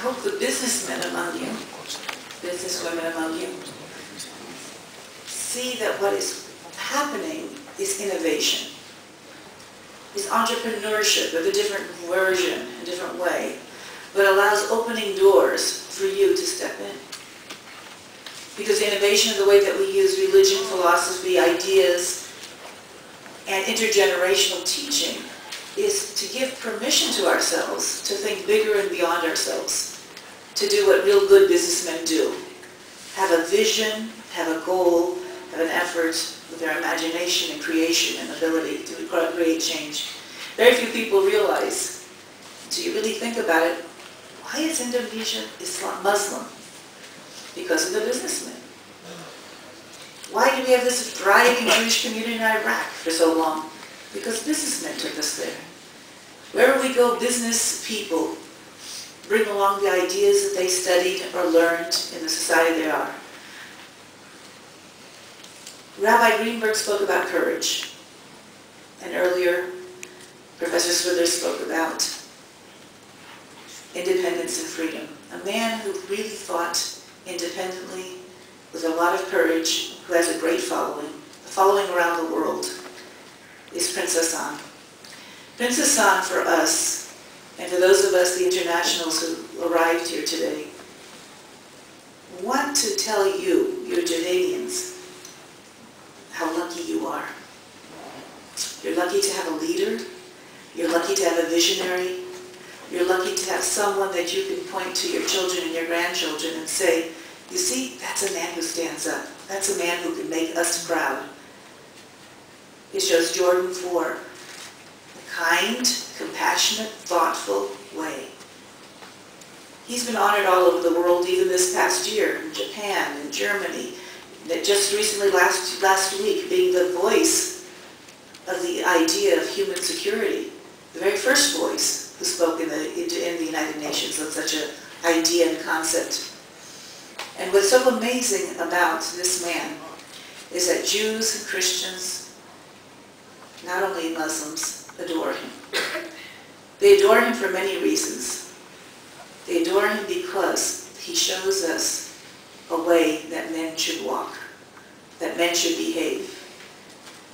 hope the businessmen among you, businesswomen among you, see that what is happening is innovation, is entrepreneurship of a different version, a different way, but allows opening doors for you to step in. Because innovation of the way that we use religion, philosophy, ideas, and intergenerational teaching is to give permission to ourselves to think bigger and beyond ourselves, to do what real good businessmen do. Have a vision, have a goal, have an effort with their imagination and creation and ability to create change. Very few people realize, until you really think about it, why is Indonesia Islam Muslim? Because of the businessmen. Why do we have this thriving Jewish community in Iraq for so long? Because businessmen took us there. Wherever we go, business people bring along the ideas that they studied or learned in the society they are. Rabbi Greenberg spoke about courage. And earlier, Professor Swither spoke about independence and freedom. A man who really thought independently, with a lot of courage, who has a great following. The following around the world is Prince Hassan. Prince Hassan for us, and for those of us, the internationals who arrived here today, want to tell you, your Jordanians, how lucky you are. You're lucky to have a leader. You're lucky to have a visionary. You're lucky to have someone that you can point to your children and your grandchildren and say, you see, that's a man who stands up. That's a man who can make us proud. It shows Jordan for a kind, compassionate, thoughtful way. He's been honored all over the world, even this past year, in Japan, in Germany, that just recently, last week, being the voice of the idea of human security, the very first voice who spoke in the United Nations of such an idea and concept. And what's so amazing about this man is that Jews and Christians, not only Muslims, adore him. They adore him for many reasons. They adore him because he shows us a way that men should walk, that men should behave.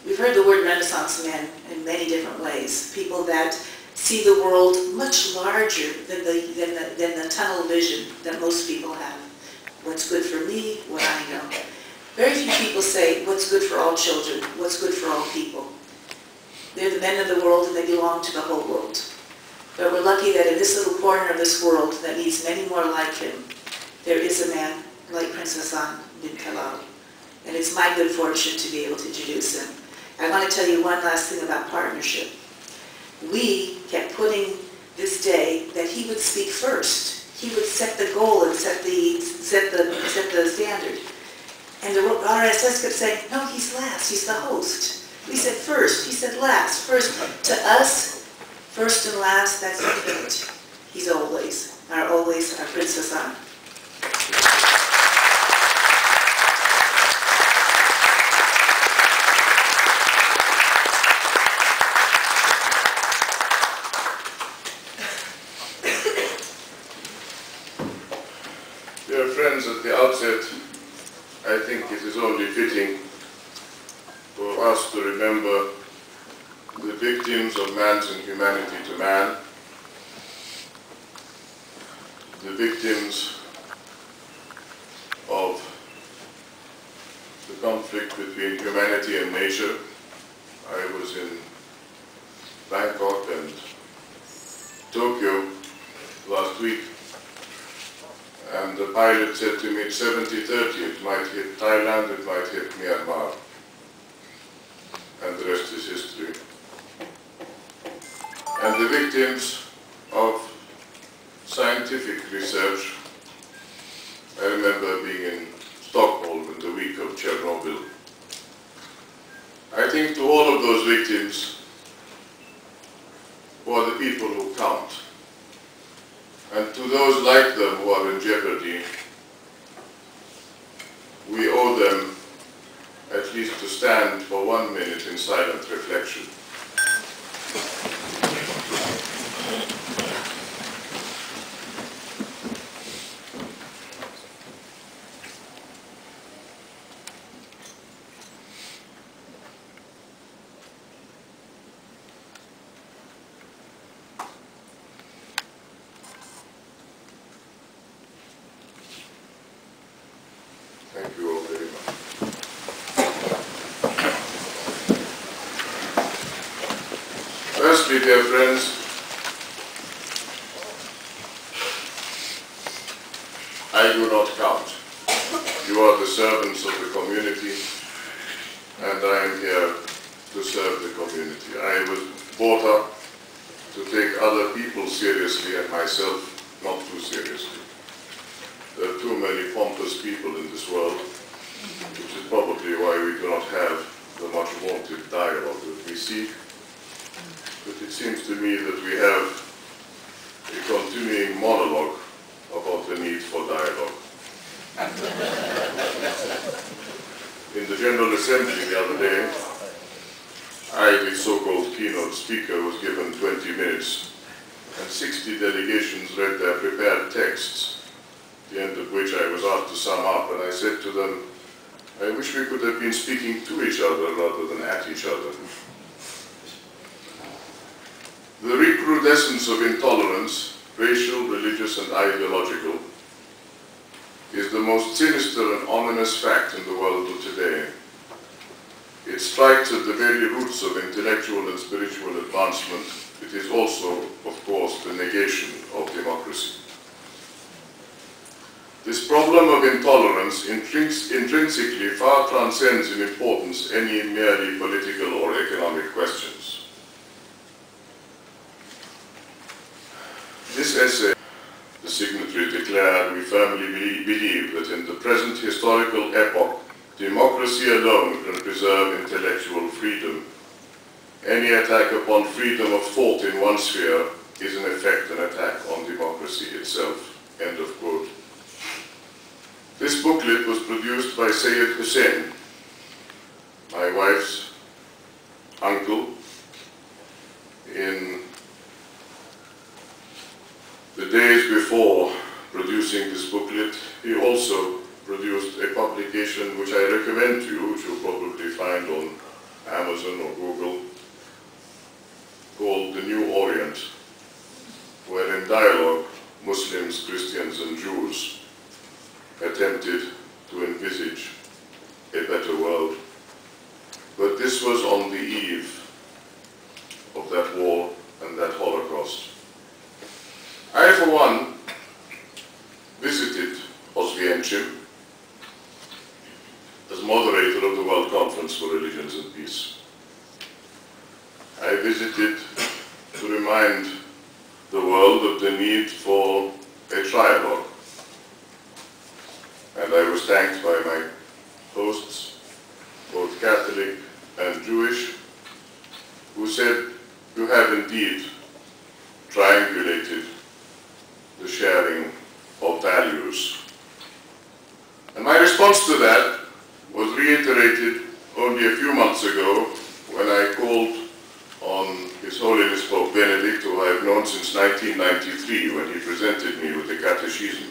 We've heard the word Renaissance men in many different ways. People that see the world much larger than the tunnel vision that most people have. What's good for me, what I know. Very few people say, what's good for all children, what's good for all people. They're the men of the world and they belong to the whole world. But we're lucky that in this little corner of this world that needs many more like him, there is a man like Prince Hassan bin Talal. And it's my good fortune to be able to introduce him. I want to tell you one last thing about partnership. We kept putting this day that he would speak first. He would set the goal and set the standard. And the RSS kept saying, no, he's last, he's the host. We said first, he said last. First, to us, first and last, that's infinite. He's always our Prince Hassan. Dear friends, at the outset, I think it is only fitting for us to remember the victims of man's inhumanity to man, the victims of the conflict between humanity and nature. I was in Bangkok and Tokyo last week, and the pilot said to me, 70-30, it might hit Thailand, it might hit Myanmar. And the rest is history. And the victims of scientific research, I remember being in Stockholm in the week of Chernobyl. I think to all of those victims, who are the people who count, and to those like them who are in jeopardy, we owe them at least to stand for 1 minute in silent reflection. dear friends, I do not count. You are the servants of the community, and I am here to serve the community. I was brought up to take other people seriously and myself not too seriously. There are too many pompous people in this world, which is probably why we do not have the much wanted dialogue that we seek. But it seems to me that we have a continuing monologue about the need for dialogue. In the General Assembly the other day, I, the so-called keynote speaker, was given 20 minutes, and 60 delegations read their prepared texts, at the end of which I was asked to sum up, and I said to them, I wish we could have been speaking to each other rather than at each other. The recrudescence of intolerance, racial, religious, and ideological, is the most sinister and ominous fact in the world of today. It strikes at the very roots of intellectual and spiritual advancement. It is also, of course, the negation of democracy. This problem of intolerance intrinsically far transcends in importance any merely political or economic questions. This essay, the signatories declared, we firmly believe that in the present historical epoch, democracy alone can preserve intellectual freedom. Any attack upon freedom of thought in one sphere is in effect an attack on democracy itself. End of quote. This booklet was produced by Sayyid Hussein, my wife's uncle, in the days before producing this booklet. He also produced a publication which I recommend to you, which you'll probably find on Amazon or Google, called The New Orient, where in dialogue Muslims, Christians, and Jews attempted to envisage a better world. But this was on the eve of that war and that Holocaust. I, for one, visited Oswiecim as moderator of the World Conference for Religions and Peace. I visited to remind the world of the need for a trialogue. And I was thanked by my hosts, both Catholic and Jewish, who said, you have indeed triangulated the sharing of values. And my response to that was reiterated only a few months ago when I called on His Holiness Pope Benedict, who I have known since 1993, when he presented me with the Catechism.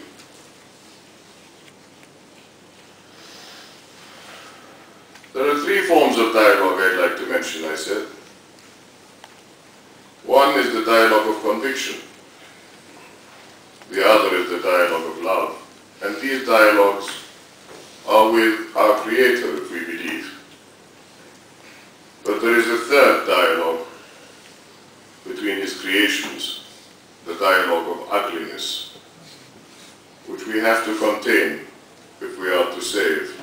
There are three forms of dialogue I'd like to mention, I said. One is the dialogue of conviction. The other is the dialogue of love. And these dialogues are with our Creator, if we believe. But there is a third dialogue between His creations, the dialogue of ugliness, which we have to contain if we are to save